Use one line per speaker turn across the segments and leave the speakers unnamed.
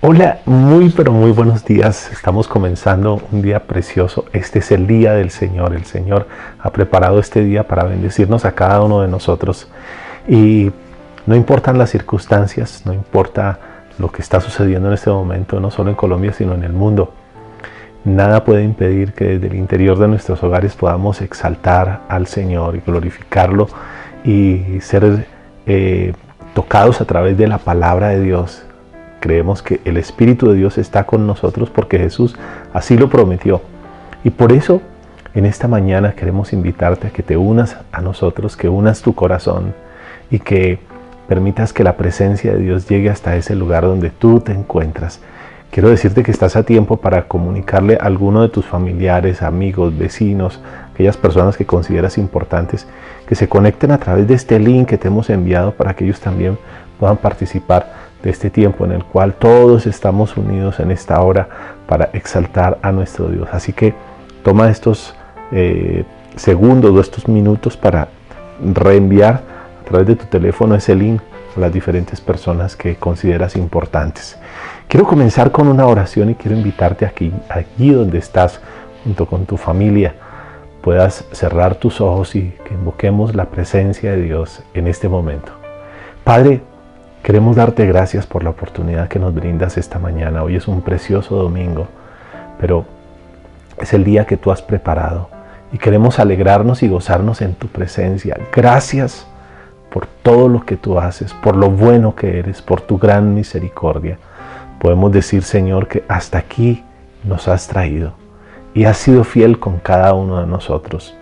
Hola, muy pero muy buenos días. Estamos comenzando un día precioso. Este es el día del Señor. El Señor ha preparado este día para bendecirnos a cada uno de nosotros. Y no importan las circunstancias, no importa lo que está sucediendo en este momento, no solo en Colombia, sino en el mundo. Nada puede impedir que desde el interior de nuestros hogares podamos exaltar al Señor y glorificarlo y ser tocados a través de la palabra de Dios. Creemos que el Espíritu de Dios está con nosotros porque Jesús así lo prometió. Y por eso en esta mañana queremos invitarte a que te unas a nosotros, que unas tu corazón y que permitas que la presencia de Dios llegue hasta ese lugar donde tú te encuentras. Quiero decirte que estás a tiempo para comunicarle a alguno de tus familiares, amigos, vecinos, aquellas personas que consideras importantes, que se conecten a través de este link que te hemos enviado para que ellos también puedan participar de este tiempo en el cual todos estamos unidos en esta hora para exaltar a nuestro Dios. Así que toma estos segundos o estos minutos para reenviar a través de tu teléfono ese link a las diferentes personas que consideras importantes. Quiero comenzar con una oración y quiero invitarte allí donde estás, junto con tu familia, puedas cerrar tus ojos y que invoquemos la presencia de Dios en este momento. Padre, queremos darte gracias por la oportunidad que nos brindas esta mañana. Hoy es un precioso domingo, pero es el día que tú has preparado y queremos alegrarnos y gozarnos en tu presencia. Gracias por todo lo que tú haces, por lo bueno que eres, por tu gran misericordia. Podemos decir, Señor, que hasta aquí nos has traído y has sido fiel con cada uno de nosotros.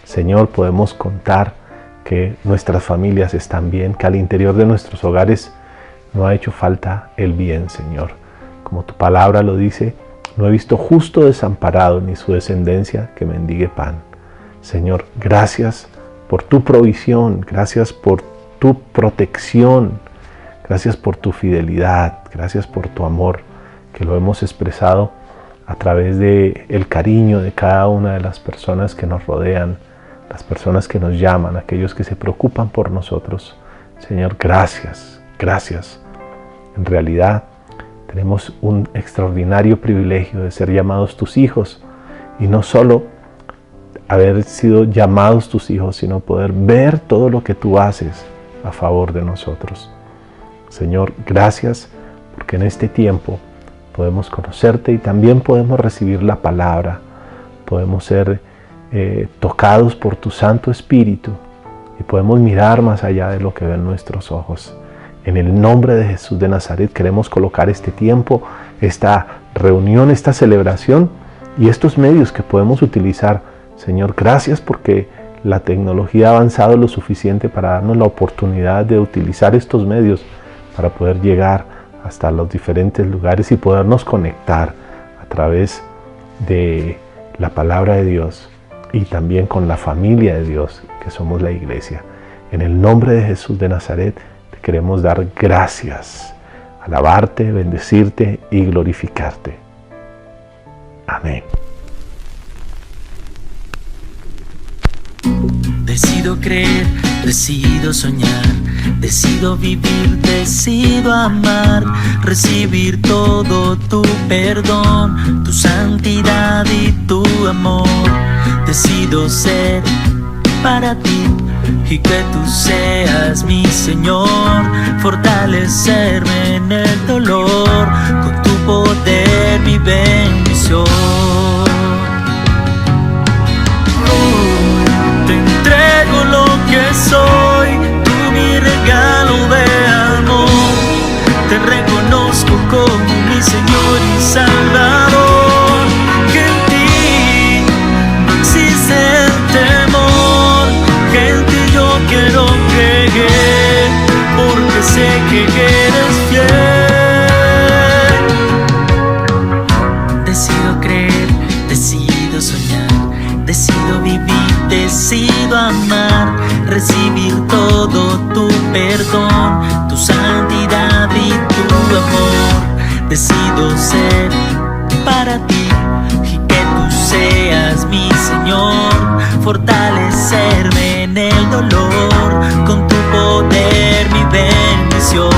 Señor, podemos contar que nuestras familias están bien, que al interior de nuestros hogares no ha hecho falta el bien, Señor. Como tu palabra lo dice, no he visto justo desamparado ni su descendencia que mendigue pan. Señor, gracias por tu provisión, gracias por tu protección, gracias por tu fidelidad, gracias por tu amor, que lo hemos expresado a través del cariño de cada una de las personas que nos rodean, las personas que nos llaman, aquellos que se preocupan por nosotros. Señor, gracias, gracias. En realidad tenemos un extraordinario privilegio de ser llamados tus hijos y no solo haber sido llamados tus hijos, sino poder ver todo lo que tú haces a favor de nosotros. Señor, gracias porque en este tiempo podemos conocerte y también podemos recibir la palabra, podemos ser tocados por tu Santo Espíritu y podemos mirar más allá de lo que ven nuestros ojos. En el nombre de Jesús de Nazaret queremos colocar este tiempo, esta reunión, esta celebración y estos medios que podemos utilizar. Señor, gracias porque la tecnología ha avanzado lo suficiente para darnos la oportunidad de utilizar estos medios para poder llegar hasta los diferentes lugares y podernos conectar a través de la palabra de Dios y también con la familia de Dios, que somos la iglesia. En el nombre de Jesús de Nazaret te queremos dar gracias, alabarte, bendecirte y glorificarte. Amén.
Decido creer, decido soñar, decido vivir, decido amar, recibir todo tu perdón, tu santidad y tu amor. Decido ser para ti y que tú seas mi Señor, fortalecerme en el dolor, con tu poder mi bendición. Te entrego lo que soy, tú mi regalo de amor. Te reconozco como mi Señor y Salvador. Que en ti no existe el temor, que en ti yo quiero creer, porque sé que eres fiel. Decido creer, decido soñar, decido vivir, decido amar, recibir todo tu perdón, tu santidad y tu amor. Decido ser para ti y que tú seas mi Señor, fortalecerme en el dolor, con tu poder mi bendición.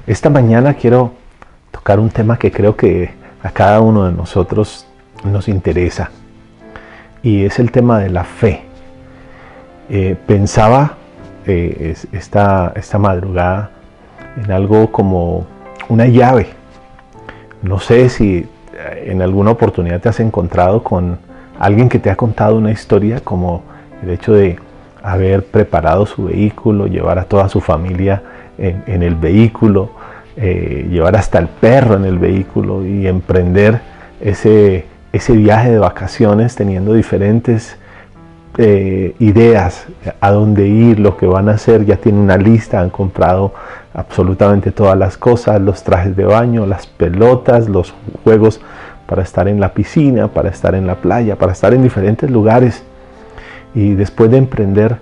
Esta mañana quiero tocar un tema que creo que a cada uno de nosotros nos interesa, y es el tema de la fe. Pensaba esta madrugada en algo como una llave. No sé si en alguna oportunidad te has encontrado con alguien que te ha contado una historia, como el hecho de haber preparado su vehículo, llevar a toda su familia en el vehículo, llevar hasta el perro en el vehículo y emprender ese viaje de vacaciones teniendo diferentes ideas a dónde ir, lo que van a hacer. Ya tienen una lista, han comprado absolutamente todas las cosas, los trajes de baño, las pelotas, los juegos para estar en la piscina, para estar en la playa, para estar en diferentes lugares. Y después de emprender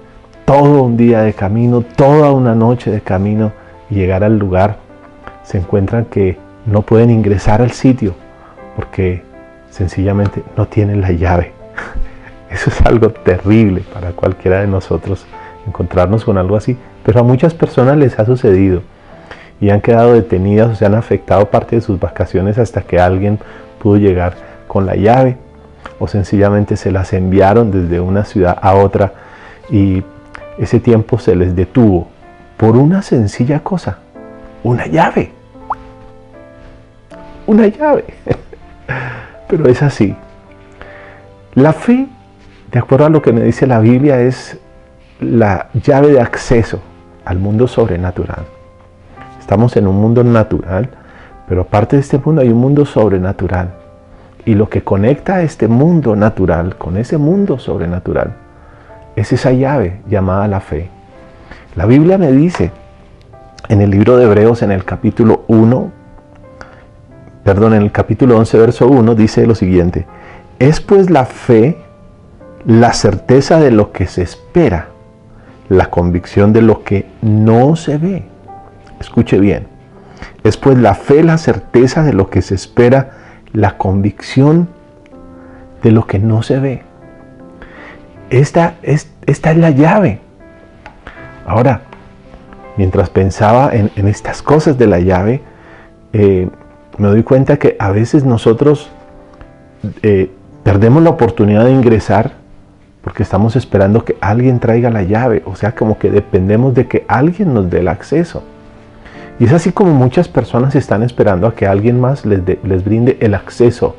todo un día de camino, toda una noche de camino, y llegar al lugar, se encuentran que no pueden ingresar al sitio porque sencillamente no tienen la llave. Eso es algo terrible para cualquiera de nosotros, encontrarnos con algo así, pero a muchas personas les ha sucedido y han quedado detenidas o se han afectado parte de sus vacaciones hasta que alguien pudo llegar con la llave, o sencillamente se las enviaron desde una ciudad a otra y ese tiempo se les detuvo por una sencilla cosa: una llave. Una llave. Pero es así. La fe, de acuerdo a lo que me dice la Biblia, es la llave de acceso al mundo sobrenatural. Estamos en un mundo natural, pero aparte de este mundo hay un mundo sobrenatural. Y lo que conecta a este mundo natural con ese mundo sobrenatural es esa llave llamada la fe. La Biblia me dice en el libro de Hebreos, en el capítulo 11, verso 1, dice lo siguiente: es pues la fe la certeza de lo que se espera, la convicción de lo que no se ve. Escuche bien. Es pues la fe la certeza de lo que se espera, la convicción de lo que no se ve. Esta es la llave. Ahora, mientras pensaba en estas cosas de la llave, me doy cuenta que a veces nosotros perdemos la oportunidad de ingresar porque estamos esperando que alguien traiga la llave. O sea, como que dependemos de que alguien nos dé el acceso. Y es así como muchas personas están esperando a que alguien más les brinde el acceso.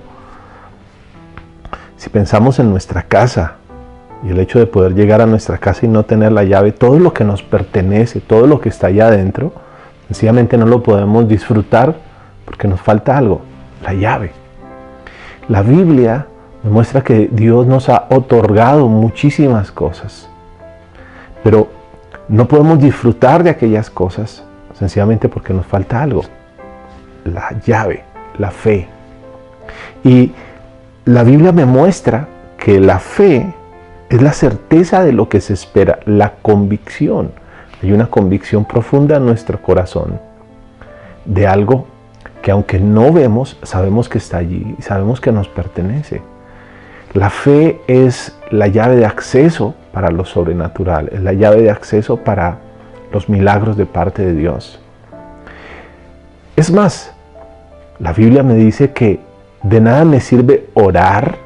Si pensamos en nuestra casa y el hecho de poder llegar a nuestra casa y no tener la llave, todo lo que nos pertenece, todo lo que está allá adentro, sencillamente no lo podemos disfrutar porque nos falta algo: la llave. La Biblia me muestra que Dios nos ha otorgado muchísimas cosas, pero no podemos disfrutar de aquellas cosas sencillamente porque nos falta algo: la llave, la fe. Y la Biblia me muestra que la fe es la certeza de lo que se espera, la convicción. Hay una convicción profunda en nuestro corazón de algo que, aunque no vemos, sabemos que está allí y sabemos que nos pertenece. La fe es la llave de acceso para lo sobrenatural, es la llave de acceso para los milagros de parte de Dios. Es más, la Biblia me dice que de nada me sirve orar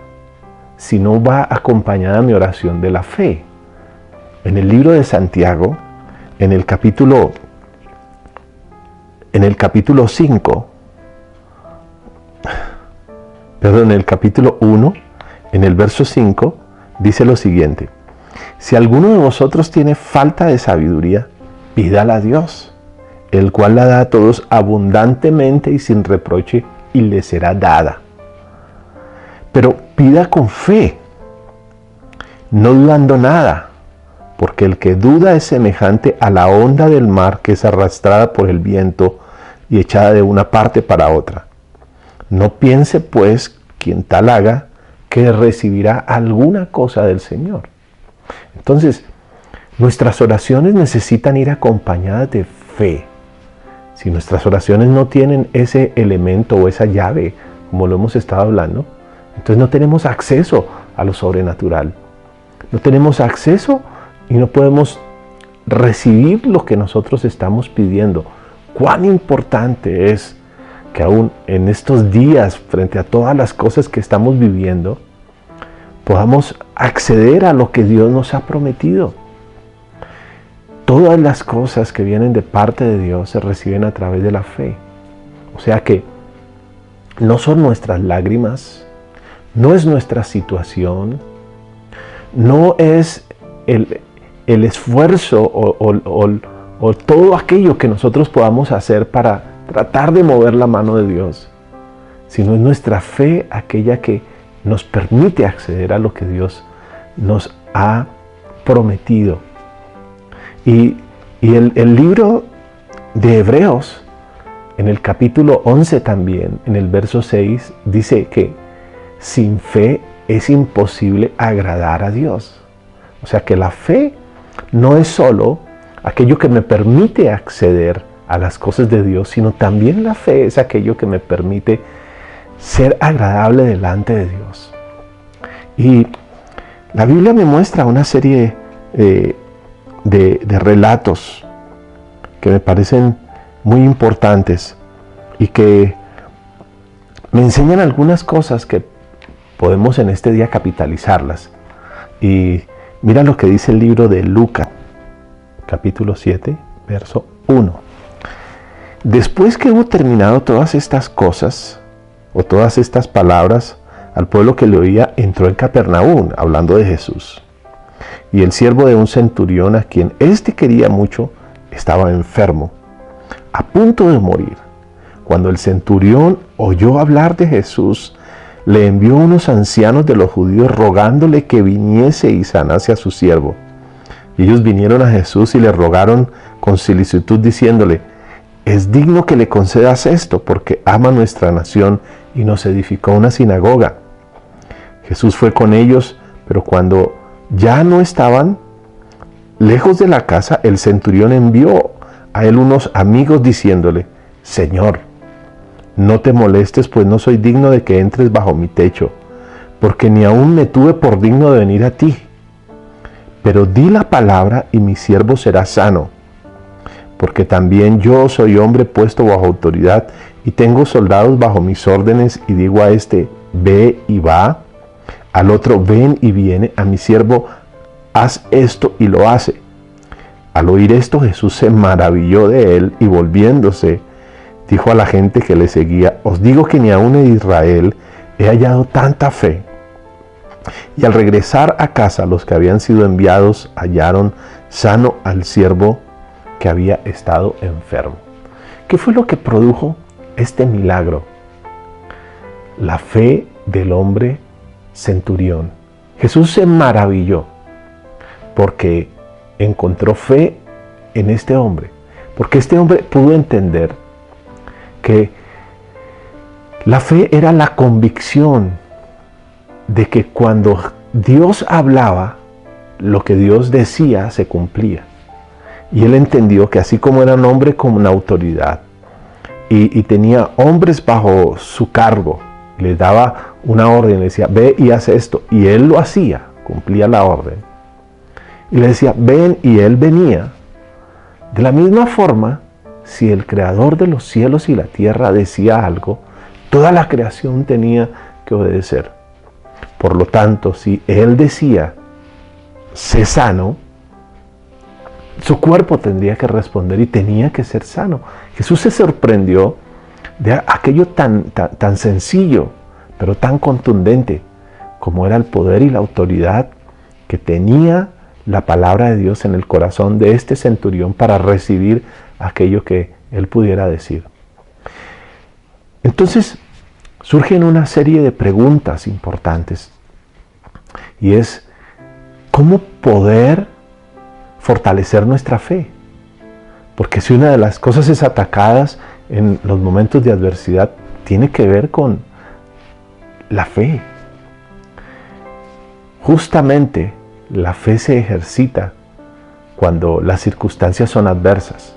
si no va acompañada mi oración de la fe. En el libro de Santiago, en el capítulo 1, en el verso 5, dice lo siguiente: si alguno de vosotros tiene falta de sabiduría, pídala a Dios, el cual la da a todos abundantemente y sin reproche, y le será dada. Pero pida con fe, no dudando nada, porque el que duda es semejante a la onda del mar que es arrastrada por el viento y echada de una parte para otra. No piense pues quien tal haga que recibirá alguna cosa del Señor. Entonces, nuestras oraciones necesitan ir acompañadas de fe. Si nuestras oraciones no tienen ese elemento o esa llave, como lo hemos estado hablando, entonces no tenemos acceso a lo sobrenatural. No tenemos acceso y no podemos recibir lo que nosotros estamos pidiendo. cuán importante es que aún en estos días, frente a todas las cosas que estamos viviendo, podamos acceder a lo que Dios nos ha prometido. Todas las cosas que vienen de parte de Dios se reciben a través de la fe. O sea que no son nuestras lágrimas, no es nuestra situación, no es el esfuerzo o todo aquello que nosotros podamos hacer para tratar de mover la mano de Dios, sino es nuestra fe aquella que nos permite acceder a lo que Dios nos ha prometido. Y el libro de Hebreos, en el capítulo 11 también, en el verso 6, dice que sin fe es imposible agradar a Dios. O sea que la fe no es solo aquello que me permite acceder a las cosas de Dios, sino también la fe es aquello que me permite ser agradable delante de Dios. Y la Biblia me muestra una serie de relatos que me parecen muy importantes y que me enseñan algunas cosas que podemos en este día capitalizarlas. Y mira lo que dice el libro de Lucas, capítulo 7, verso 1. Después que hubo terminado todas estas cosas, o todas estas palabras, al pueblo que le oía entró en Capernaum, hablando de Jesús. Y el siervo de un centurión, a quien éste quería mucho, estaba enfermo, a punto de morir. Cuando el centurión oyó hablar de Jesús, le envió unos ancianos de los judíos rogándole que viniese y sanase a su siervo. Y ellos vinieron a Jesús y le rogaron con solicitud diciéndole: es digno que le concedas esto, porque ama nuestra nación y nos edificó una sinagoga. Jesús fue con ellos, pero cuando ya no estaban lejos de la casa, el centurión envió a él unos amigos diciéndole: Señor, no te molestes, pues no soy digno de que entres bajo mi techo, porque ni aún me tuve por digno de venir a ti. Pero di la palabra y mi siervo será sano, porque también yo soy hombre puesto bajo autoridad y tengo soldados bajo mis órdenes, y digo a este: ve y va, al otro: ven y viene, a mi siervo: haz esto, y lo hace. Al oír esto, Jesús se maravilló de él y volviéndose, dijo a la gente que le seguía: os digo que ni aun en Israel he hallado tanta fe. Y al regresar a casa, los que habían sido enviados hallaron sano al siervo que había estado enfermo. ¿Qué fue lo que produjo este milagro? La fe del hombre centurión. Jesús se maravilló porque encontró fe en este hombre, porque este hombre pudo entender que la fe era la convicción de que cuando Dios hablaba, lo que Dios decía se cumplía. Y él entendió que así como era un hombre con una autoridad y tenía hombres bajo su cargo, les daba una orden, le decía: ve y haz esto, y él lo hacía, cumplía la orden. Y le decía: ven, y él venía. De la misma forma, si el creador de los cielos y la tierra decía algo, toda la creación tenía que obedecer. Por lo tanto, si él decía: sé sano, su cuerpo tendría que responder y tenía que ser sano. Jesús se sorprendió de aquello tan sencillo, pero tan contundente, como era el poder y la autoridad que tenía la palabra de Dios en el corazón de este centurión para recibir aquello que él pudiera decir. Entonces surgen una serie de preguntas importantes, y es: ¿cómo poder fortalecer nuestra fe? Porque si una de las cosas es atacadas en los momentos de adversidad, tiene que ver con la fe. Justamente la fe se ejercita cuando las circunstancias son adversas.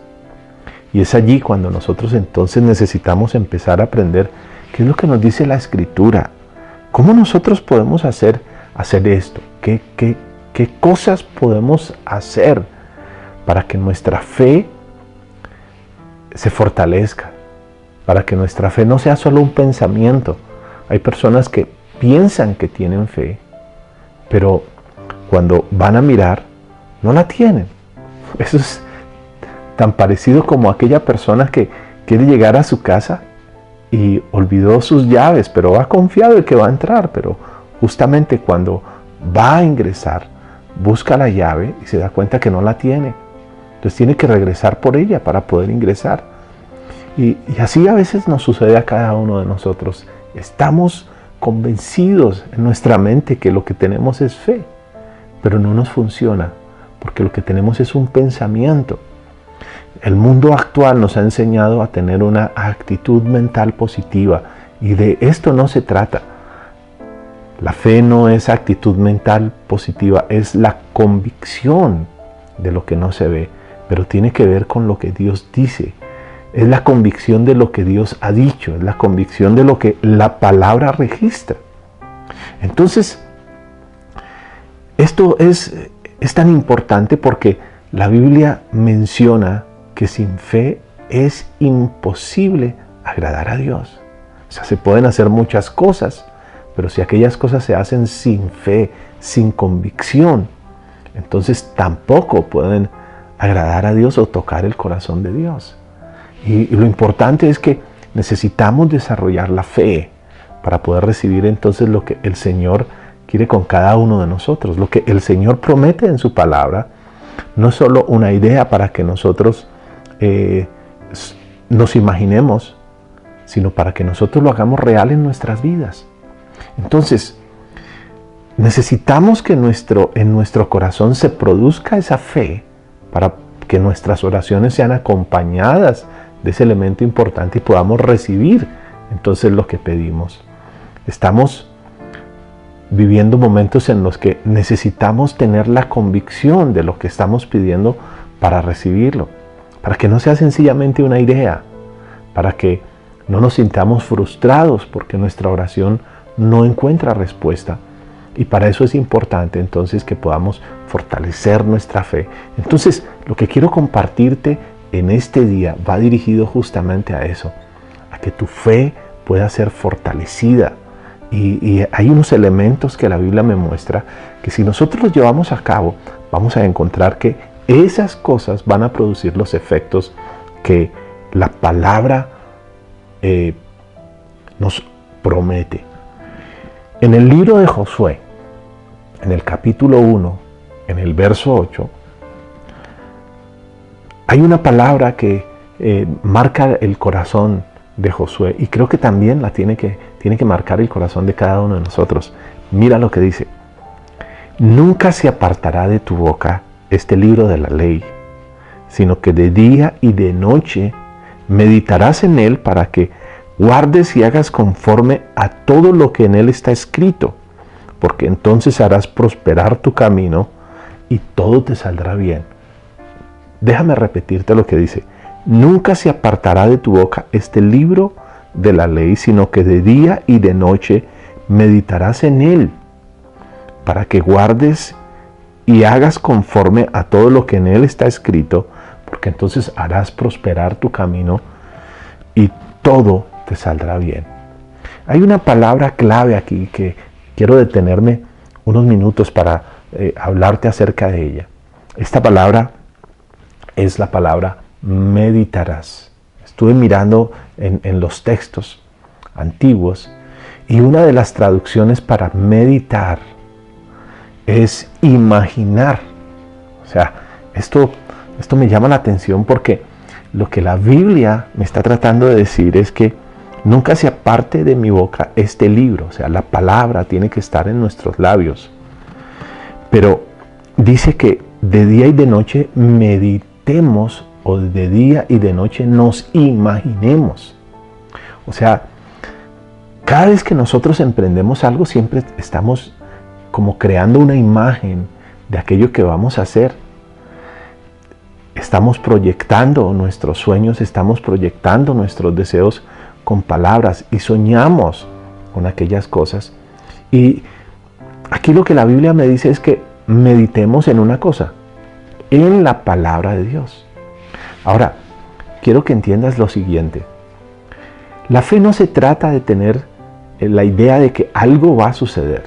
Y es allí cuando nosotros entonces necesitamos empezar a aprender qué es lo que nos dice la Escritura. ¿Cómo nosotros podemos hacer esto? ¿Qué cosas podemos hacer para que nuestra fe se fortalezca, para que nuestra fe no sea solo un pensamiento. Hay personas que piensan que tienen fe, pero cuando van a mirar, no la tienen. Eso es tan parecido como aquella persona que quiere llegar a su casa y olvidó sus llaves, pero ha confiado en que va a entrar, pero justamente cuando va a ingresar, busca la llave y se da cuenta que no la tiene. Entonces tiene que regresar por ella para poder ingresar. Y así a veces nos sucede a cada uno de nosotros. Estamos convencidos en nuestra mente que lo que tenemos es fe, pero no nos funciona, porque lo que tenemos es un pensamiento. El mundo actual nos ha enseñado a tener una actitud mental positiva, y de esto no se trata. La fe no es actitud mental positiva, es la convicción de lo que no se ve, pero tiene que ver con lo que Dios dice. Es la convicción de lo que Dios ha dicho, es la convicción de lo que la palabra registra. Entonces, esto es tan importante porque la Biblia menciona que sin fe es imposible agradar a Dios. O sea, se pueden hacer muchas cosas, pero si aquellas cosas se hacen sin fe, sin convicción, entonces tampoco pueden agradar a Dios o tocar el corazón de Dios. Y lo importante es que necesitamos desarrollar la fe para poder recibir entonces lo que el Señor quiere con cada uno de nosotros. Lo que el Señor promete en su palabra no es solo una idea para que nosotros nos imaginemos, sino para que nosotros lo hagamos real en nuestras vidas. Entonces, necesitamos que en nuestro corazón se produzca esa fe para que nuestras oraciones sean acompañadas de ese elemento importante y podamos recibir entonces lo que pedimos. Estamos viviendo momentos en los que necesitamos tener la convicción de lo que estamos pidiendo para recibirlo, para que no sea sencillamente una idea, para que no nos sintamos frustrados porque nuestra oración no encuentra respuesta. Y para eso es importante entonces que podamos fortalecer nuestra fe. Entonces, lo que quiero compartirte en este día va dirigido justamente a eso, a que tu fe pueda ser fortalecida. Y hay unos elementos que la Biblia me muestra que si nosotros los llevamos a cabo, vamos a encontrar que esas cosas van a producir los efectos que la palabra nos promete. En el libro de Josué, en el capítulo 1, en el verso 8, hay una palabra que marca el corazón de Josué, y creo que también tiene que marcar el corazón de cada uno de nosotros. Mira lo que dice: nunca se apartará de tu boca este libro de la ley, sino que de día y de noche meditarás en él para que guardes y hagas conforme a todo lo que en él está escrito, porque entonces harás prosperar tu camino y todo te saldrá bien. Déjame repetirte lo que dice: nunca se apartará de tu boca este libro de la ley, sino que de día y de noche meditarás en él, para que guardes y hagas conforme a todo lo que en él está escrito, porque entonces harás prosperar tu camino y todo te saldrá bien. Hay una palabra clave aquí que quiero detenerme unos minutos para hablarte acerca de ella. Esta palabra es la palabra meditarás. Estuve mirando en los textos antiguos y una de las traducciones para meditar es imaginar. O sea, esto me llama la atención porque lo que la Biblia me está tratando de decir es que nunca se aparte de mi boca este libro. O sea, la palabra tiene que estar en nuestros labios. Pero dice que de día y de noche meditemos, o de día y de noche nos imaginemos. O sea, cada vez que nosotros emprendemos algo, siempre estamos como creando una imagen de aquello que vamos a hacer. Estamos proyectando nuestros sueños, estamos proyectando nuestros deseos con palabras y soñamos con aquellas cosas. Y aquí lo que la Biblia me dice es que meditemos en una cosa, en la palabra de Dios. Ahora, quiero que entiendas lo siguiente. La fe no se trata de tener la idea de que algo va a suceder.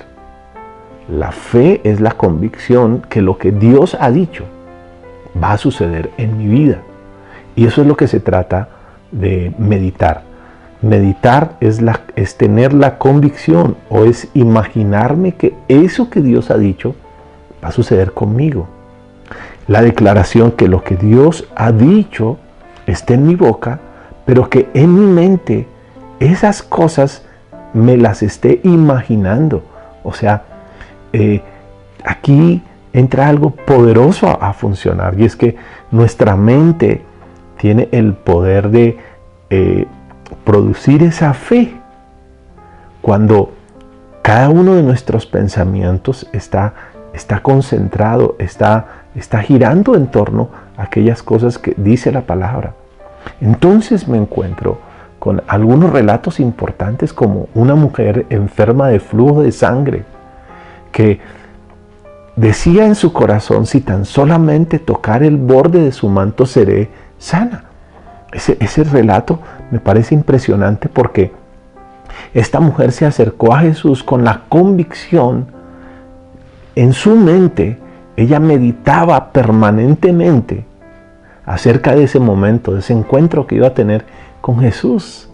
La fe es la convicción que lo que Dios ha dicho va a suceder en mi vida. Y eso es lo que se trata de meditar. Meditar es tener la convicción o es imaginarme que eso que Dios ha dicho va a suceder conmigo. La declaración que lo que Dios ha dicho está en mi boca, pero que en mi mente esas cosas me las esté imaginando. O sea, aquí entra algo poderoso a funcionar, y es que nuestra mente tiene el poder de producir esa fe cuando cada uno de nuestros pensamientos está concentrado, está girando en torno a aquellas cosas que dice la palabra. Entonces me encuentro con algunos relatos importantes, como una mujer enferma de flujo de sangre que decía en su corazón: si tan solamente tocar el borde de su manto seré sana. Ese relato me parece impresionante, porque esta mujer se acercó a Jesús con la convicción en su mente. Ella meditaba permanentemente acerca de ese momento, de ese encuentro que iba a tener con Jesús.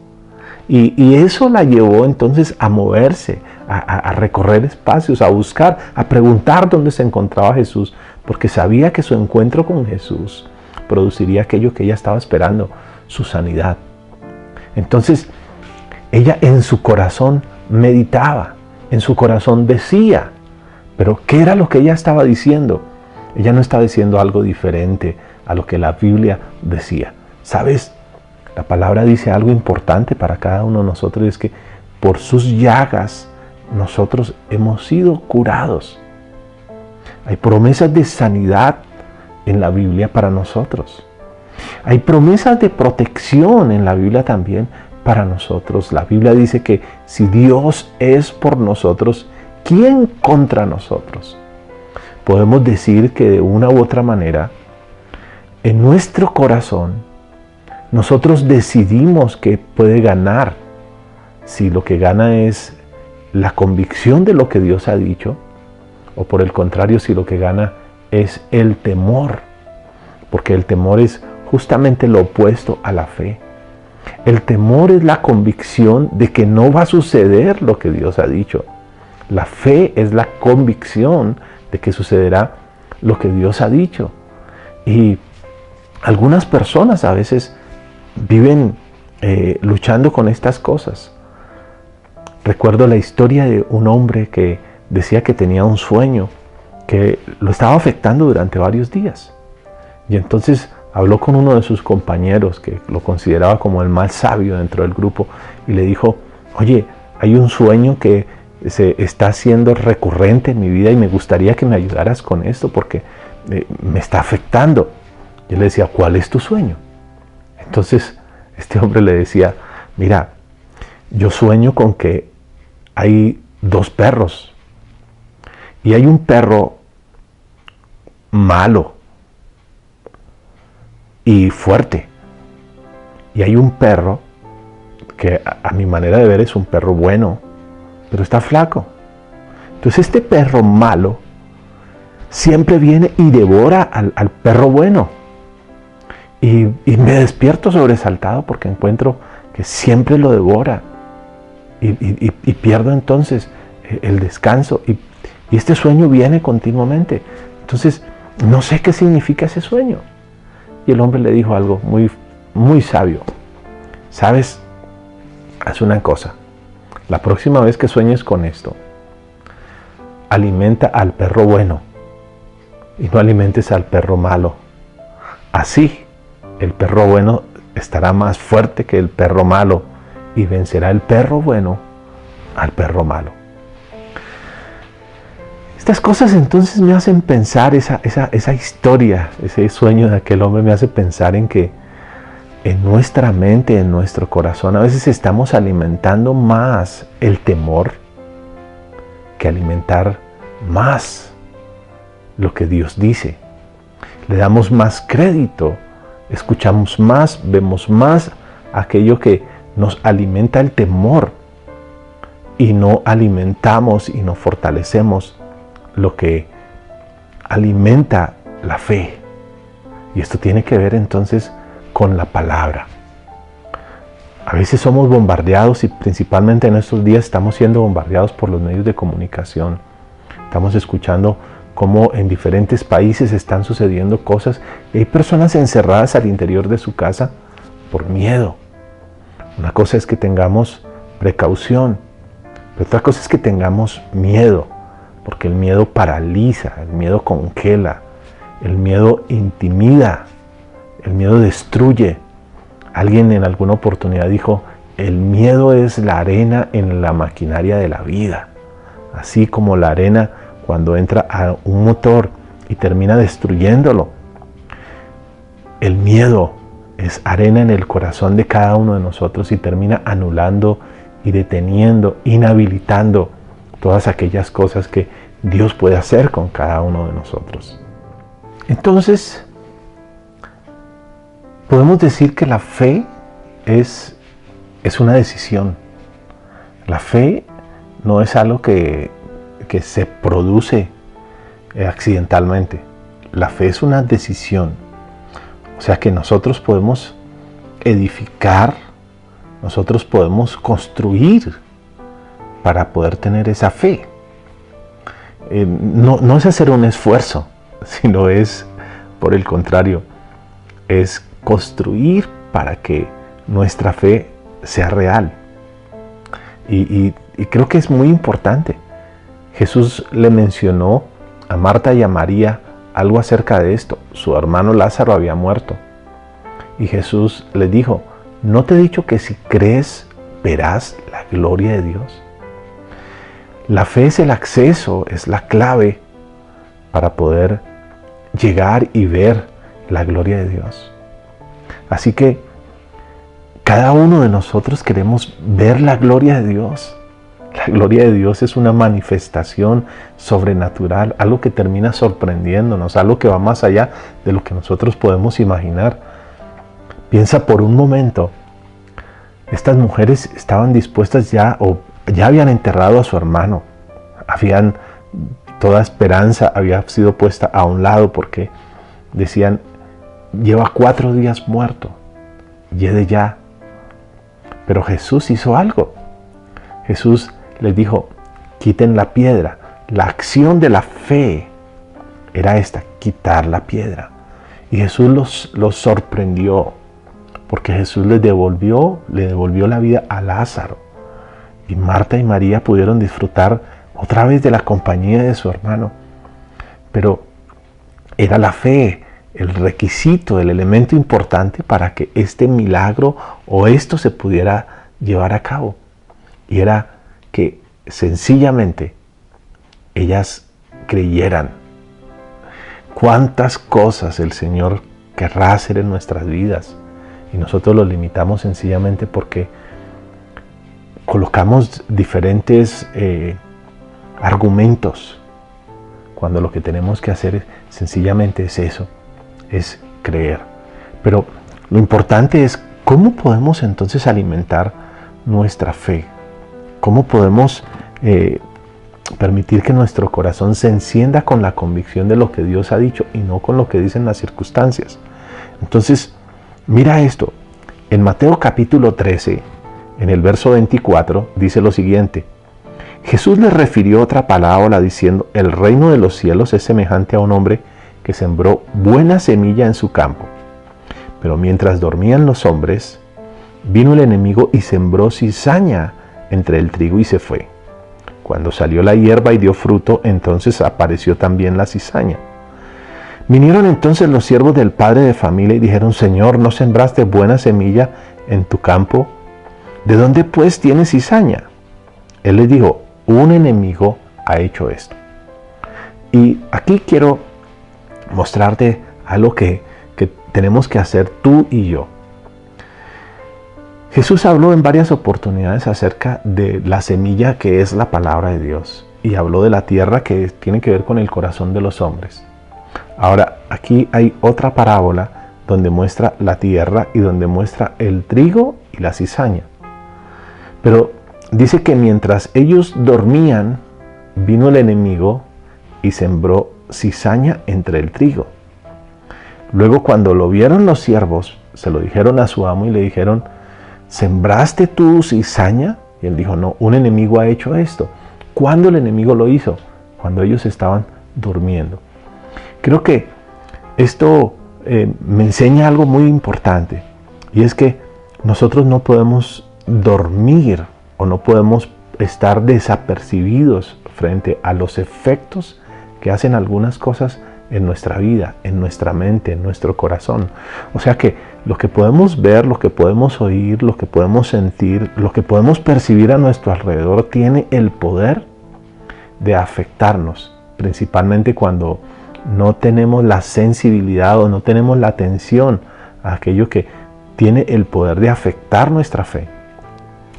Y eso la llevó entonces a moverse, a recorrer espacios, a buscar, a preguntar dónde se encontraba Jesús, porque sabía que su encuentro con Jesús produciría aquello que ella estaba esperando, su sanidad. Entonces, ella en su corazón meditaba, en su corazón decía. Pero ¿qué era lo que ella estaba diciendo? Ella no estaba diciendo algo diferente a lo que la Biblia decía. ¿Sabes? La palabra dice algo importante para cada uno de nosotros, y es que por sus llagas nosotros hemos sido curados. Hay promesas de sanidad en la Biblia para nosotros. Hay promesas de protección en la Biblia también para nosotros. La Biblia dice que si Dios es por nosotros, ¿quién contra nosotros? Podemos decir que de una u otra manera, en nuestro corazón, nosotros decidimos que puede ganar. Si lo que gana es la convicción de lo que Dios ha dicho, o por el contrario, si lo que gana es el temor, porque el temor es justamente lo opuesto a la fe. El temor es la convicción de que no va a suceder lo que Dios ha dicho. La fe es la convicción de que sucederá lo que Dios ha dicho. Y algunas personas a veces viven luchando con estas cosas. Recuerdo la historia de un hombre que decía que tenía un sueño que lo estaba afectando durante varios días. Y entonces habló con uno de sus compañeros, que lo consideraba como el más sabio dentro del grupo, y le dijo: oye, hay un sueño que se está haciendo recurrente en mi vida y me gustaría que me ayudaras con esto porque me está afectando. Y él le decía: ¿cuál es tu sueño? Entonces este hombre le decía: mira, yo sueño con que hay dos perros, y hay un perro malo y fuerte, y hay un perro que a mi manera de ver es un perro bueno, pero está flaco. Entonces este perro malo siempre viene y devora al perro bueno, y me despierto sobresaltado porque encuentro que siempre lo devora, y pierdo entonces el descanso, y este sueño viene continuamente. Entonces no sé qué significa ese sueño. Y el hombre le dijo algo muy, muy sabio: ¿sabes? Haz una cosa. La próxima vez que sueñes con esto, alimenta al perro bueno y no alimentes al perro malo. Así, el perro bueno estará más fuerte que el perro malo y vencerá el perro bueno al perro malo. Estas cosas entonces me hacen pensar, esa historia, ese sueño de aquel hombre me hace pensar en que en nuestra mente, en nuestro corazón, a veces estamos alimentando más el temor que alimentar más lo que Dios dice. Le damos más crédito escuchamos más, vemos más aquello que nos alimenta el temor y no alimentamos y no fortalecemos lo que alimenta la fe. Y esto tiene que ver entonces con la palabra. A veces somos bombardeados y principalmente en estos días estamos siendo bombardeados por los medios de comunicación. Estamos escuchando cómo en diferentes países están sucediendo cosas y hay personas encerradas al interior de su casa por miedo. Una cosa es que tengamos precaución, pero otra cosa es que tengamos miedo, porque el miedo paraliza, el miedo congela, el miedo intimida, el miedo destruye. Alguien en alguna oportunidad dijo, el miedo es la arena en la maquinaria de la vida. Así como la arena cuando entra a un motor y termina destruyéndolo. El miedo es arena en el corazón de cada uno de nosotros y termina anulando y deteniendo, inhabilitando todas aquellas cosas que Dios puede hacer con cada uno de nosotros. Entonces, podemos decir que la fe es una decisión. La fe no es algo que se produce accidentalmente. La fe es una decisión. O sea que nosotros podemos edificar, nosotros podemos construir para poder tener esa fe. No es hacer un esfuerzo, sino es, por el contrario, es construir para que nuestra fe sea real. Y creo que es muy importante. Jesús le mencionó a Marta y a María algo acerca de esto. Su hermano Lázaro había muerto. Y Jesús les dijo, ¿no te he dicho que si crees verás la gloria de Dios? La fe es el acceso, es la clave para poder llegar y ver la gloria de Dios. Así que cada uno de nosotros queremos ver la gloria de Dios. La gloria de Dios es una manifestación sobrenatural, algo que termina sorprendiéndonos, algo que va más allá de lo que nosotros podemos imaginar. Piensa por un momento, estas mujeres estaban dispuestas ya habían enterrado a su hermano. Toda esperanza había sido puesta a un lado porque decían, lleva 4 días muerto, llegue ya. Pero Jesús hizo algo. Jesús les dijo, quiten la piedra. La acción de la fe era esta, quitar la piedra. Y Jesús los sorprendió, porque Jesús le devolvió la vida a Lázaro. Y Marta y María pudieron disfrutar otra vez de la compañía de su hermano. Pero era la fe el requisito, el elemento importante para que este milagro o esto se pudiera llevar a cabo. Y era que sencillamente ellas creyeran. Cuántas cosas el Señor querrá hacer en nuestras vidas y nosotros lo limitamos sencillamente porque colocamos diferentes argumentos, cuando lo que tenemos que hacer sencillamente es eso, es creer. Pero lo importante es cómo podemos entonces alimentar nuestra fe, cómo podemos permitir que nuestro corazón se encienda con la convicción de lo que Dios ha dicho y no con lo que dicen las circunstancias. Entonces, mira esto, en Mateo capítulo 13, en el verso 24, dice lo siguiente: Jesús les refirió otra parábola diciendo, el reino de los cielos es semejante a un hombre que sembró buena semilla en su campo. Pero mientras dormían los hombres, vino el enemigo y sembró cizaña entre el trigo y se fue. Cuando salió la hierba y dio fruto, entonces apareció también la cizaña. Vinieron entonces los siervos del padre de familia y dijeron, Señor, ¿no sembraste buena semilla en tu campo? ¿De dónde pues tienes cizaña? Él les dijo, un enemigo ha hecho esto. Y aquí quiero mostrarte algo que tenemos que hacer tú y yo. Jesús habló en varias oportunidades acerca de la semilla que es la palabra de Dios y habló de la tierra que tiene que ver con el corazón de los hombres. Ahora, aquí hay otra parábola donde muestra la tierra y donde muestra el trigo y la cizaña. Pero dice que mientras ellos dormían, vino el enemigo y sembró cizaña entre el trigo. Luego, cuando lo vieron los siervos, se lo dijeron a su amo y le dijeron: ¿sembraste tú cizaña? Y él dijo: no, un enemigo ha hecho esto. ¿Cuándo el enemigo lo hizo? Cuando ellos estaban durmiendo. Creo que esto me enseña algo muy importante, y es que nosotros no podemos dormir o no podemos estar desapercibidos frente a los efectos que hacen algunas cosas en nuestra vida, en nuestra mente, en nuestro corazón. O sea que lo que podemos ver, lo que podemos oír, lo que podemos sentir, lo que podemos percibir a nuestro alrededor tiene el poder de afectarnos, principalmente cuando no tenemos la sensibilidad o no tenemos la atención a aquello que tiene el poder de afectar nuestra fe.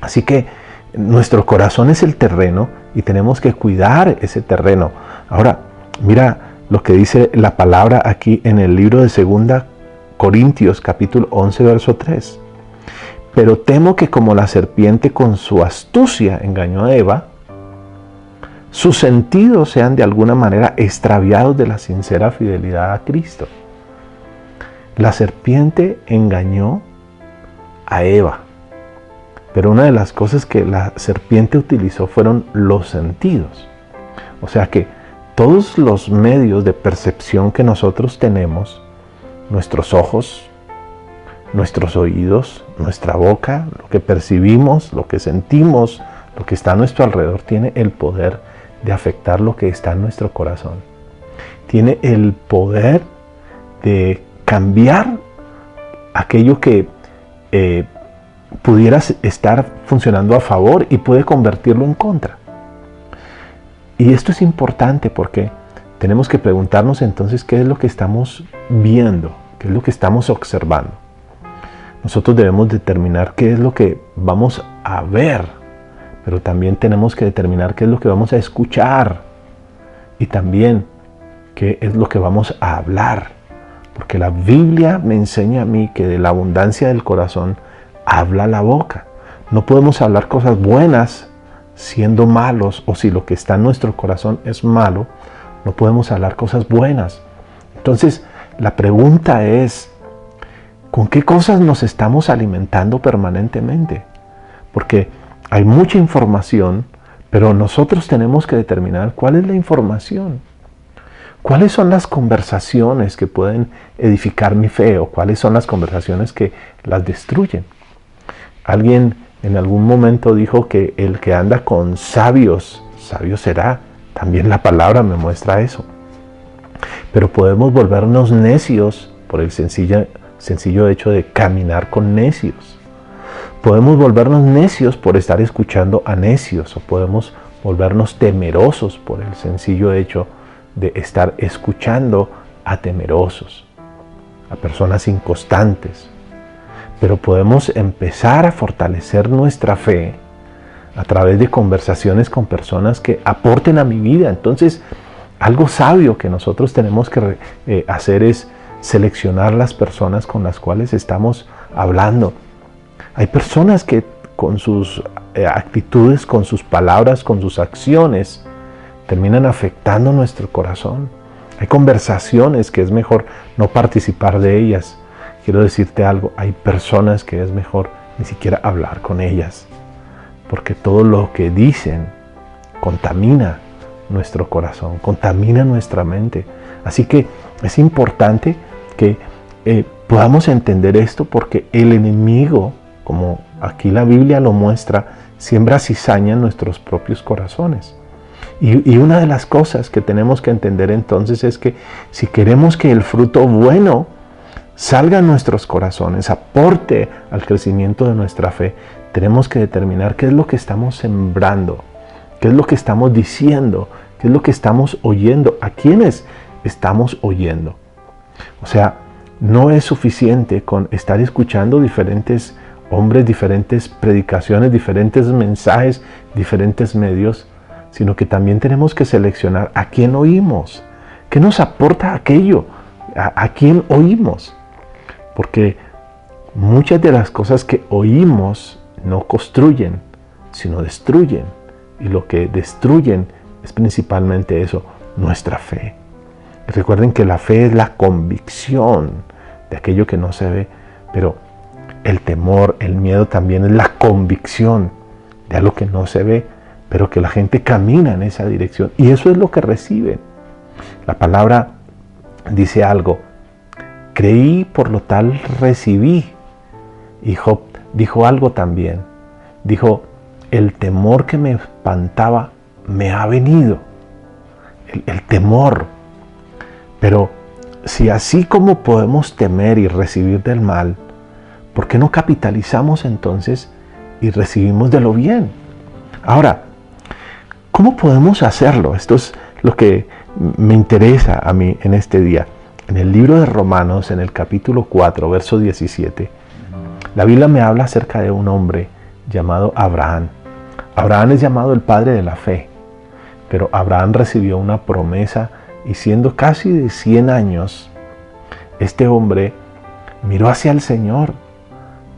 Así que nuestro corazón es el terreno y tenemos que cuidar ese terreno. Ahora, mira lo que dice la palabra aquí en el libro de 2 Corintios capítulo 11 verso 3. Pero temo que como la serpiente con su astucia engañó a Eva, sus sentidos sean de alguna manera extraviados de la sincera fidelidad a Cristo. La serpiente engañó a Eva, pero una de las cosas que la serpiente utilizó fueron los sentidos. O sea que todos los medios de percepción que nosotros tenemos, nuestros ojos, nuestros oídos, nuestra boca, lo que percibimos, lo que sentimos, lo que está a nuestro alrededor, tiene el poder de afectar lo que está en nuestro corazón. Tiene el poder de cambiar aquello que pudiera estar funcionando a favor y puede convertirlo en contra. Y esto es importante porque tenemos que preguntarnos entonces qué es lo que estamos viendo, qué es lo que estamos observando. Nosotros debemos determinar qué es lo que vamos a ver, pero también tenemos que determinar qué es lo que vamos a escuchar y también qué es lo que vamos a hablar. Porque la Biblia me enseña a mí que de la abundancia del corazón habla la boca. No podemos hablar cosas buenas siendo malos, o si lo que está en nuestro corazón es malo, no podemos hablar cosas buenas. Entonces, la pregunta es, ¿con qué cosas nos estamos alimentando permanentemente? Porque hay mucha información, pero nosotros tenemos que determinar cuál es la información. ¿Cuáles son las conversaciones que pueden edificar mi fe o cuáles son las conversaciones que las destruyen? Alguien en algún momento dijo que el que anda con sabios, sabio será. También la palabra me muestra eso. Pero podemos volvernos necios por el sencillo hecho de caminar con necios. Podemos volvernos necios por estar escuchando a necios, o podemos volvernos temerosos por el sencillo hecho de estar escuchando a temerosos, a personas inconstantes. Pero podemos empezar a fortalecer nuestra fe a través de conversaciones con personas que aporten a mi vida. Entonces, algo sabio que nosotros tenemos que hacer es seleccionar las personas con las cuales estamos hablando. Hay personas que con sus actitudes, con sus palabras, con sus acciones, terminan afectando nuestro corazón. Hay conversaciones que es mejor no participar de ellas. Quiero decirte algo, hay personas que es mejor ni siquiera hablar con ellas, porque todo lo que dicen contamina nuestro corazón, contamina nuestra mente. Así que es importante que podamos entender esto, porque el enemigo, como aquí la Biblia lo muestra, siembra cizaña en nuestros propios corazones. Y una de las cosas que tenemos que entender entonces es que si queremos que el fruto bueno salga a nuestros corazones, aporte al crecimiento de nuestra fe, tenemos que determinar qué es lo que estamos sembrando, qué es lo que estamos diciendo, qué es lo que estamos oyendo, a quiénes estamos oyendo. O sea, no es suficiente con estar escuchando diferentes hombres, diferentes predicaciones, diferentes mensajes, diferentes medios, sino que también tenemos que seleccionar a quién oímos, qué nos aporta aquello, a quién oímos. porque muchas de las cosas que oímos no construyen, sino destruyen. Y lo que destruyen es principalmente eso, nuestra fe. Y recuerden que la fe es la convicción de aquello que no se ve, pero el temor, el miedo también es la convicción de algo que no se ve, pero que la gente camina en esa dirección. Y eso es lo que reciben. La palabra dice algo: creí, por lo tal recibí. Y Job dijo algo también. Dijo: el temor que me espantaba me ha venido. El temor. Pero si así como podemos temer y recibir del mal, ¿por qué no capitalizamos entonces y recibimos de lo bien? Ahora, ¿cómo podemos hacerlo? Esto es lo que me interesa a mí en este día. En el libro de Romanos, en el capítulo 4, verso 17, la Biblia me habla acerca de un hombre llamado Abraham. Abraham es llamado el padre de la fe, pero Abraham recibió una promesa y siendo casi de 100 años, este hombre miró hacia el Señor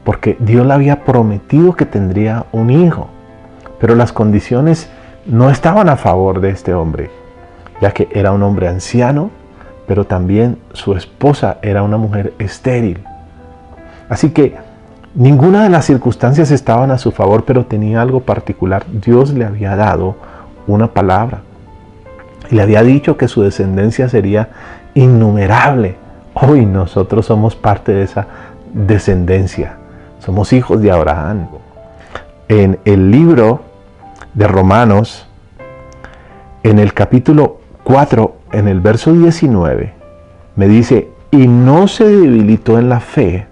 porque Dios le había prometido que tendría un hijo, pero las condiciones no estaban a favor de este hombre, ya que era un hombre anciano, pero también su esposa era una mujer estéril. Así que ninguna de las circunstancias estaban a su favor, pero tenía algo particular. Dios le había dado una palabra y le había dicho que su descendencia sería innumerable. Hoy nosotros somos parte de esa descendencia. Somos hijos de Abraham. En el libro de Romanos, en el capítulo 4, en el verso 19, me dice: y no se debilitó en la fe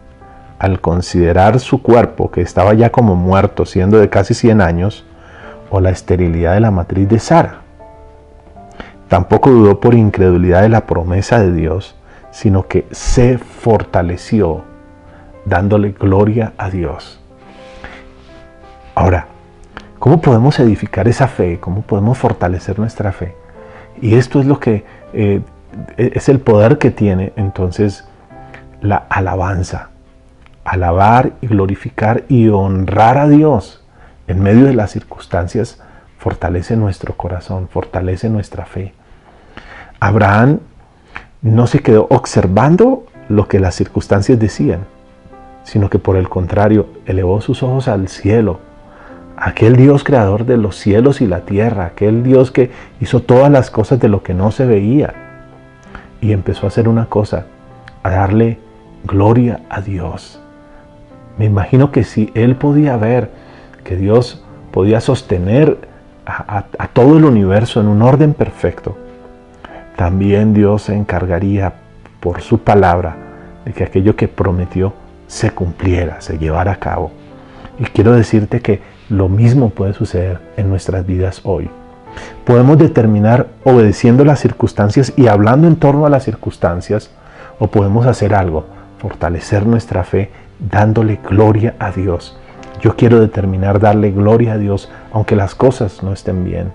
al considerar su cuerpo, que estaba ya como muerto, siendo de casi 100 años, o la esterilidad de la matriz de Sara. Tampoco dudó por incredulidad de la promesa de Dios, sino que se fortaleció, dándole gloria a Dios. Ahora, ¿cómo podemos edificar esa fe? ¿Cómo podemos fortalecer nuestra fe? Y esto es lo que es el poder que tiene entonces la alabanza. Alabar y glorificar y honrar a Dios en medio de las circunstancias fortalece nuestro corazón, fortalece nuestra fe. Abraham no se quedó observando lo que las circunstancias decían, sino que por el contrario elevó sus ojos al cielo, aquel Dios creador de los cielos y la tierra, aquel Dios que hizo todas las cosas de lo que no se veía, y empezó a hacer una cosa: a darle gloria a Dios. Me imagino que si él podía ver que Dios podía sostener a todo el universo en un orden perfecto, también Dios se encargaría por su palabra de que aquello que prometió se cumpliera, se llevara a cabo. Y quiero decirte que lo mismo puede suceder en nuestras vidas hoy. Podemos determinar obedeciendo las circunstancias y hablando en torno a las circunstancias, o podemos hacer algo, fortalecer nuestra fe dándole gloria a Dios. Yo quiero determinar darle gloria a Dios aunque las cosas no estén bien.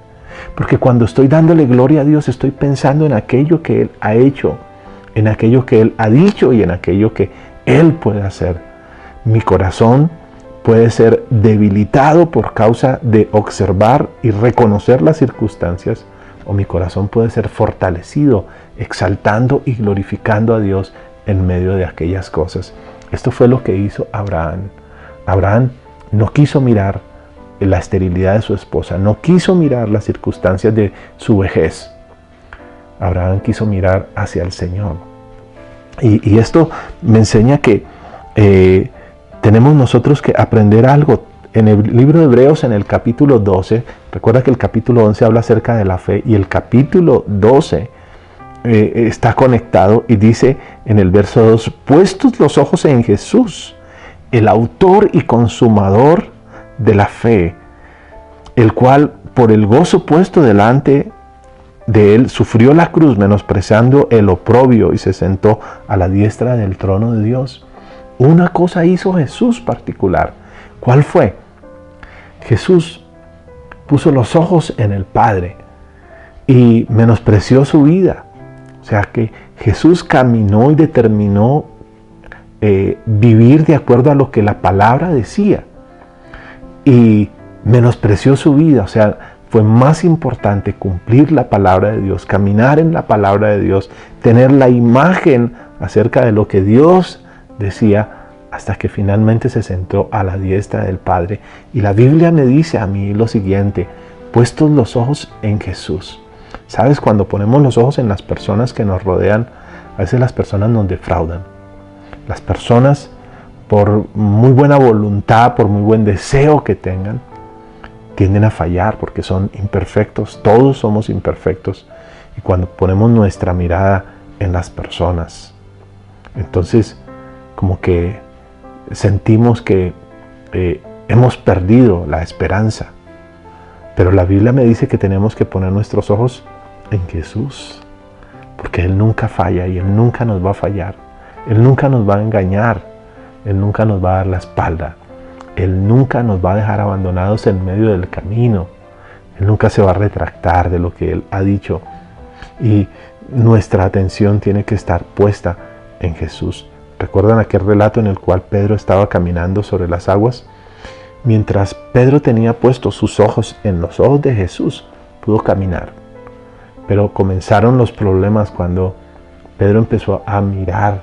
Porque cuando estoy dándole gloria a Dios estoy pensando en aquello que Él ha hecho, en aquello que Él ha dicho y en aquello que Él puede hacer. Mi corazón puede ser debilitado por causa de observar y reconocer las circunstancias, o mi corazón puede ser fortalecido exaltando y glorificando a Dios en medio de aquellas cosas. Esto fue lo que hizo Abraham. Abraham no quiso mirar la esterilidad de su esposa, no quiso mirar las circunstancias de su vejez. Abraham quiso mirar hacia el Señor. Y esto me enseña que tenemos nosotros que aprender algo. En el libro de Hebreos, en el capítulo 12, recuerda que el capítulo 11 habla acerca de la fe y el capítulo 12 está conectado y dice en el verso 2: puestos los ojos en Jesús, el autor y consumador de la fe, el cual por el gozo puesto delante de él sufrió la cruz, menospreciando el oprobio, y se sentó a la diestra del trono de Dios. Una cosa hizo Jesús particular. ¿Cuál fue? Jesús puso los ojos en el Padre y menospreció su vida. O sea que Jesús caminó y determinó vivir de acuerdo a lo que la palabra decía. Y menospreció su vida. O sea, fue más importante cumplir la palabra de Dios, caminar en la palabra de Dios, tener la imagen acerca de lo que Dios decía, hasta que finalmente se sentó a la diestra del Padre. Y la Biblia me dice a mí lo siguiente: puestos los ojos en Jesús. ¿Sabes? Cuando ponemos los ojos en las personas que nos rodean, a veces las personas nos defraudan. Las personas, por muy buena voluntad, por muy buen deseo que tengan, tienden a fallar porque son imperfectos. Todos somos imperfectos. Y cuando ponemos nuestra mirada en las personas, entonces como que sentimos que hemos perdido la esperanza. Pero la Biblia me dice que tenemos que poner nuestros ojos en Jesús, porque Él nunca falla y Él nunca nos va a fallar. Él nunca nos va a engañar. Él nunca nos va a dar la espalda. Él nunca nos va a dejar abandonados en medio del camino. Él nunca se va a retractar de lo que Él ha dicho. Y nuestra atención tiene que estar puesta en Jesús. ¿Recuerdan aquel relato en el cual Pedro estaba caminando sobre las aguas? Mientras Pedro tenía puestos sus ojos en los ojos de Jesús, pudo caminar. Pero comenzaron los problemas cuando Pedro empezó a mirar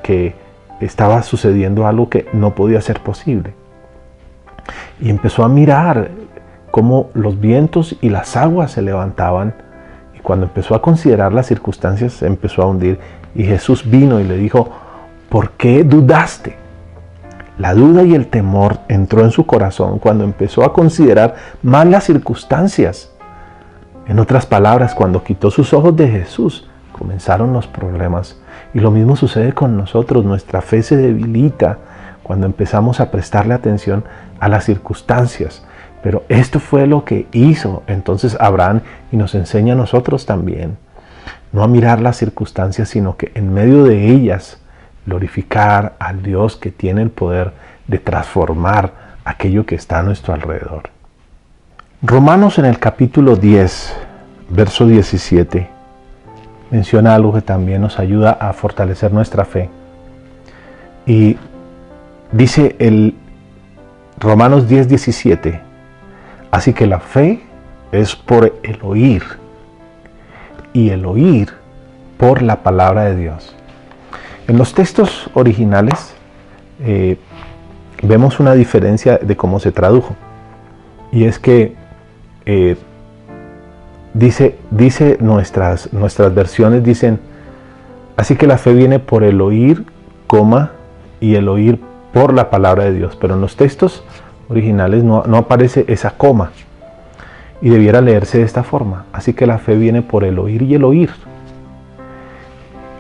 que estaba sucediendo algo que no podía ser posible. Y empezó a mirar cómo los vientos y las aguas se levantaban. Y cuando empezó a considerar las circunstancias, se empezó a hundir. Y Jesús vino y le dijo: ¿por qué dudaste? La duda y el temor entró en su corazón cuando empezó a considerar más las circunstancias. En otras palabras, cuando quitó sus ojos de Jesús, comenzaron los problemas. Y lo mismo sucede con nosotros. Nuestra fe se debilita cuando empezamos a prestarle atención a las circunstancias. Pero esto fue lo que hizo entonces Abraham, y nos enseña a nosotros también. No a mirar las circunstancias, sino que en medio de ellas glorificar al Dios que tiene el poder de transformar aquello que está a nuestro alrededor. Romanos, en el capítulo 10, verso 17, menciona algo que también nos ayuda a fortalecer nuestra fe. Y dice el Romanos 10, 17, así que la fe es por el oír, y el oír por la palabra de Dios. En los textos originales vemos una diferencia de cómo se tradujo. Y es que dice nuestras versiones dicen: así que la fe viene por el oír, y el oír por la palabra de Dios. Pero en los textos originales no aparece esa coma. Y debiera leerse de esta forma: así que la fe viene por el oír y el oír.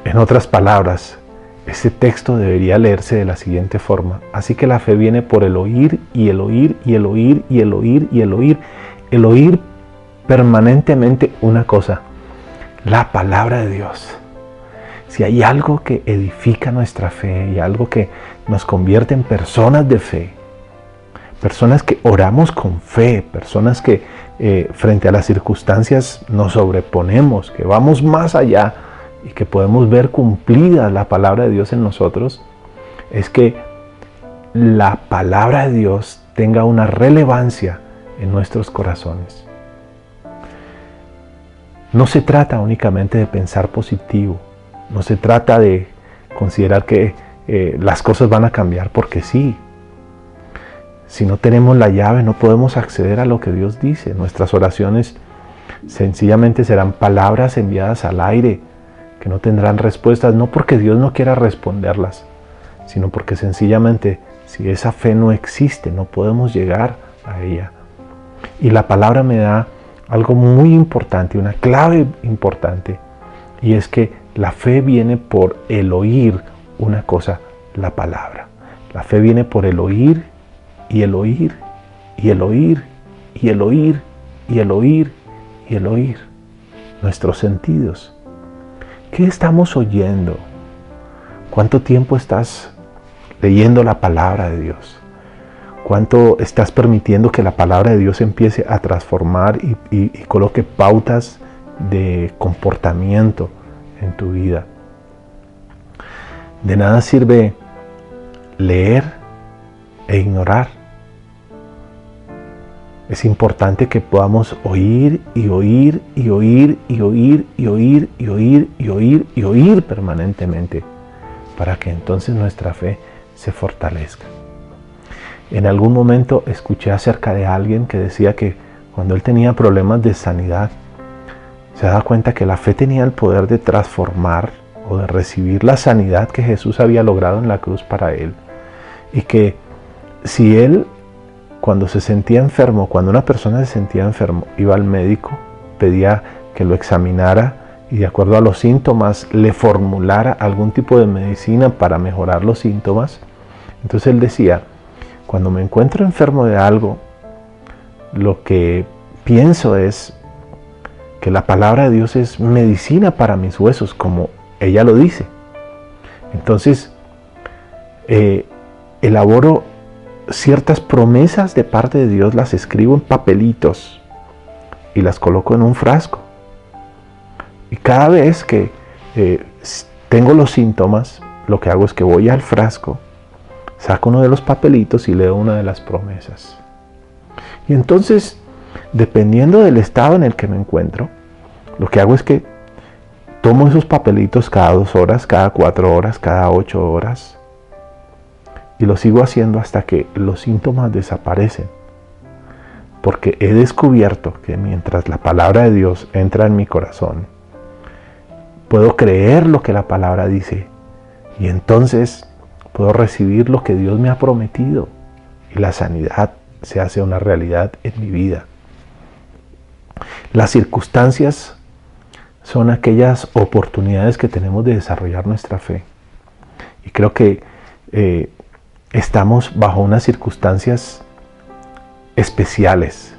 En otras palabras, este texto debería leerse de la siguiente forma: así que la fe viene por el oír y el oír y el oír y el oír y el oír. El oír permanentemente una cosa: la palabra de Dios. Si hay algo que edifica nuestra fe y algo que nos convierte en personas de fe, personas que oramos con fe, personas que frente a las circunstancias nos sobreponemos, que vamos más allá y que podemos ver cumplida la palabra de Dios en nosotros, es que la palabra de Dios tenga una relevancia en nuestros corazones. No se trata únicamente de pensar positivo, no se trata de considerar que las cosas van a cambiar porque sí. Si no tenemos la llave, no podemos acceder a lo que Dios dice. Nuestras oraciones sencillamente serán palabras enviadas al aire, que no tendrán respuestas, no porque Dios no quiera responderlas, sino porque sencillamente, si esa fe no existe, no podemos llegar a ella. Y la palabra me da algo muy importante, una clave importante, y es que la fe viene por el oír una cosa, la palabra. La fe viene por el oír y el oír y el oír y el oír y el oír y el oír. Nuestros sentidos. ¿Qué estamos oyendo? ¿Cuánto tiempo estás leyendo la palabra de Dios? ¿Cuánto estás permitiendo que la palabra de Dios empiece a transformar y coloque pautas de comportamiento en tu vida? De nada sirve leer e ignorar. Es importante que podamos oír y oír y oír y oír y oír y oír y oír y oír permanentemente para que entonces nuestra fe se fortalezca. En algún momento escuché acerca de alguien que decía que cuando él tenía problemas de sanidad, se daba cuenta que la fe tenía el poder de transformar o de recibir la sanidad que Jesús había logrado en la cruz para él. Y que si él, cuando se sentía enfermo, cuando una persona se sentía enfermo, iba al médico, pedía que lo examinara y de acuerdo a los síntomas le formulara algún tipo de medicina para mejorar los síntomas. Entonces él decía, cuando me encuentro enfermo de algo, lo que pienso es que la palabra de Dios es medicina para mis huesos, como ella lo dice. Entonces, elaboro ciertas promesas de parte de Dios, las escribo en papelitos y las coloco en un frasco. Y cada vez que tengo los síntomas, lo que hago es que voy al frasco, saco uno de los papelitos y leo una de las promesas. Y entonces, dependiendo del estado en el que me encuentro, lo que hago es que tomo esos papelitos cada 2 horas, cada 4 horas, cada 8 horas y lo sigo haciendo hasta que los síntomas desaparecen. Porque he descubierto que mientras la palabra de Dios entra en mi corazón, puedo creer lo que la palabra dice y entonces puedo recibir lo que Dios me ha prometido y la sanidad se hace una realidad en mi vida. Las circunstancias son aquellas oportunidades que tenemos de desarrollar nuestra fe. Y creo que estamos bajo unas circunstancias especiales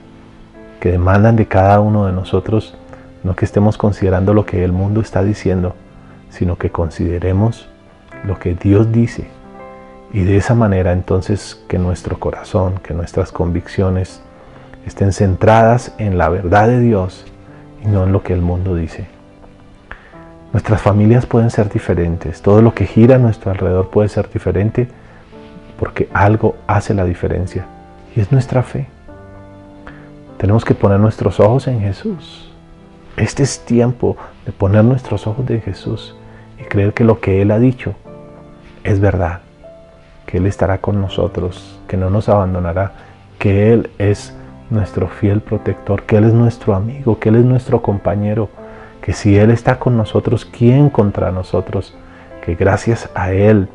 que demandan de cada uno de nosotros no que estemos considerando lo que el mundo está diciendo, sino que consideremos lo que Dios dice. Y de esa manera entonces que nuestro corazón, que nuestras convicciones estén centradas en la verdad de Dios y no en lo que el mundo dice. Nuestras familias pueden ser diferentes, todo lo que gira a nuestro alrededor puede ser diferente porque algo hace la diferencia y es nuestra fe. Tenemos que poner nuestros ojos en Jesús. Este es tiempo de poner nuestros ojos en Jesús y creer que lo que Él ha dicho es verdad, que Él estará con nosotros, que no nos abandonará, que Él es nuestro fiel protector, que Él es nuestro amigo, que Él es nuestro compañero, que si Él está con nosotros, ¿quién contra nosotros? Que gracias a Él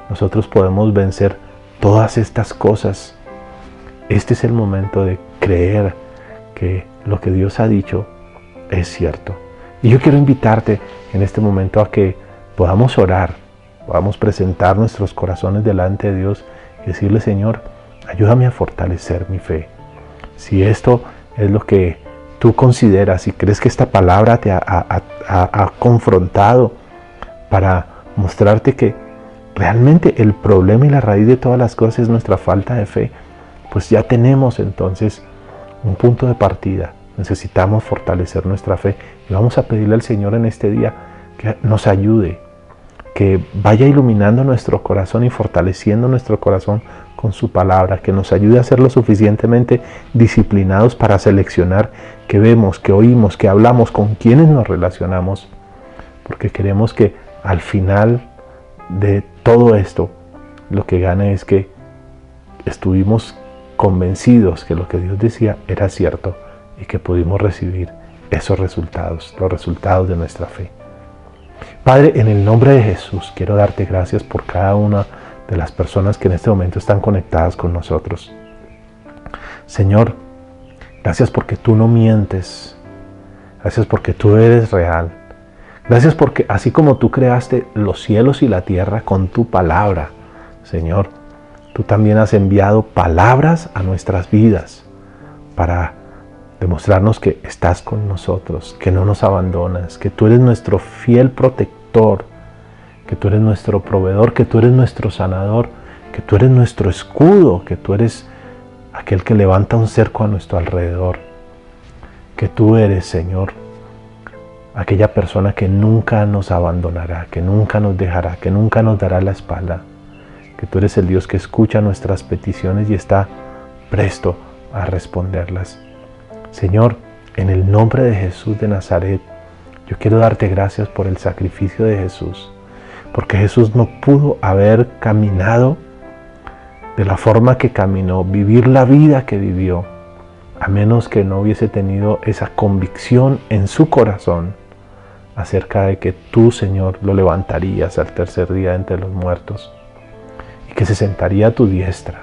nosotros podemos vencer todas estas cosas. Este es el momento de creer que lo que Dios ha dicho es cierto. Y yo quiero invitarte en este momento a que podamos orar, podamos presentar nuestros corazones delante de Dios y decirle, Señor, ayúdame a fortalecer mi fe. Si esto es lo que tú consideras y crees que esta palabra te ha confrontado para mostrarte que realmente el problema y la raíz de todas las cosas es nuestra falta de fe, pues ya tenemos entonces un punto de partida. Necesitamos fortalecer nuestra fe y vamos a pedirle al Señor en este día que nos ayude, que vaya iluminando nuestro corazón y fortaleciendo nuestro corazón con su palabra, que nos ayude a ser lo suficientemente disciplinados para seleccionar qué vemos, qué oímos, qué hablamos, con quiénes nos relacionamos, porque queremos que al final de todo esto lo que gane es que estuvimos convencidos que lo que Dios decía era cierto y que pudimos recibir esos resultados, los resultados de nuestra fe. Padre, en el nombre de Jesús, quiero darte gracias por cada una de las personas que en este momento están conectadas con nosotros. Señor, gracias porque tú no mientes. Gracias porque tú eres real. Gracias porque así como tú creaste los cielos y la tierra con tu palabra, Señor, tú también has enviado palabras a nuestras vidas para demostrarnos que estás con nosotros, que no nos abandonas, que tú eres nuestro fiel protector, que tú eres nuestro proveedor, que tú eres nuestro sanador, que tú eres nuestro escudo, que tú eres aquel que levanta un cerco a nuestro alrededor, que tú eres, Señor, aquella persona que nunca nos abandonará, que nunca nos dejará, que nunca nos dará la espalda, que tú eres el Dios que escucha nuestras peticiones y está presto a responderlas. Señor, en el nombre de Jesús de Nazaret, yo quiero darte gracias por el sacrificio de Jesús, porque Jesús no pudo haber caminado de la forma que caminó, vivir la vida que vivió, a menos que no hubiese tenido esa convicción en su corazón acerca de que tú, Señor, lo levantarías al tercer día entre los muertos, y que se sentaría a tu diestra,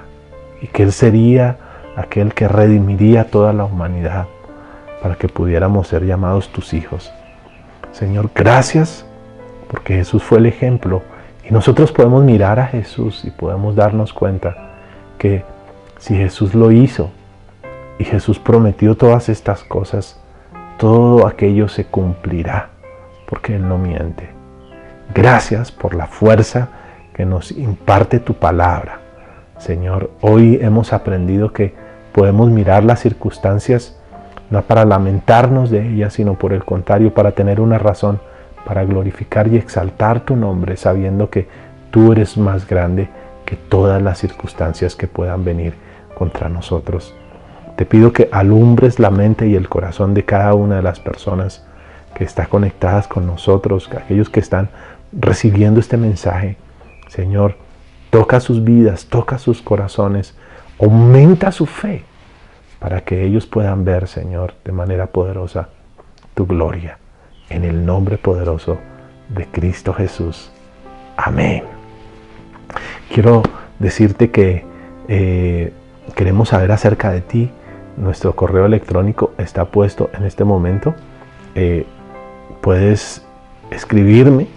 y que Él sería aquel que redimiría toda la humanidad para que pudiéramos ser llamados tus hijos. Señor, gracias porque Jesús fue el ejemplo y nosotros podemos mirar a Jesús y podemos darnos cuenta que si Jesús lo hizo y Jesús prometió todas estas cosas, todo aquello se cumplirá porque Él no miente. Gracias por la fuerza que nos imparte tu palabra. Señor, hoy hemos aprendido que podemos mirar las circunstancias no para lamentarnos de ellas, sino por el contrario, para tener una razón para glorificar y exaltar tu nombre, sabiendo que tú eres más grande que todas las circunstancias que puedan venir contra nosotros. Te pido que alumbres la mente y el corazón de cada una de las personas que están conectadas con nosotros, aquellos que están recibiendo este mensaje. Señor, toca sus vidas, toca sus corazones, aumenta su fe para que ellos puedan ver, Señor, de manera poderosa tu gloria. En el nombre poderoso de Cristo Jesús. Amén. Quiero decirte que queremos saber acerca de ti. Nuestro correo electrónico está puesto en este momento. Puedes escribirme.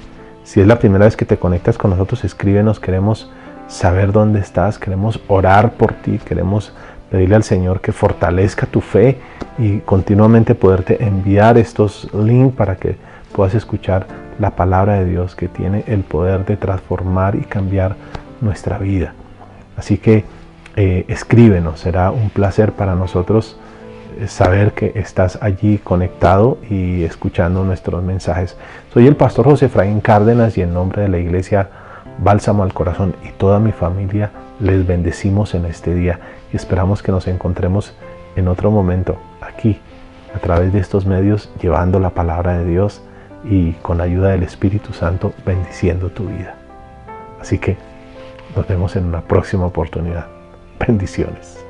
Si es la primera vez que te conectas con nosotros, escríbenos. Queremos saber dónde estás. Queremos orar por ti. Queremos pedirle al Señor que fortalezca tu fe y continuamente poderte enviar estos links para que puedas escuchar la palabra de Dios que tiene el poder de transformar y cambiar nuestra vida. Así que escríbenos, será un placer para nosotros saber que estás allí conectado y escuchando nuestros mensajes. Soy el pastor José Efraín Cárdenas y en nombre de la iglesia Bálsamo al Corazón y toda mi familia les bendecimos en este día y esperamos que nos encontremos en otro momento aquí a través de estos medios llevando la palabra de Dios y con la ayuda del Espíritu Santo bendiciendo tu vida. Así que nos vemos en una próxima oportunidad. Bendiciones.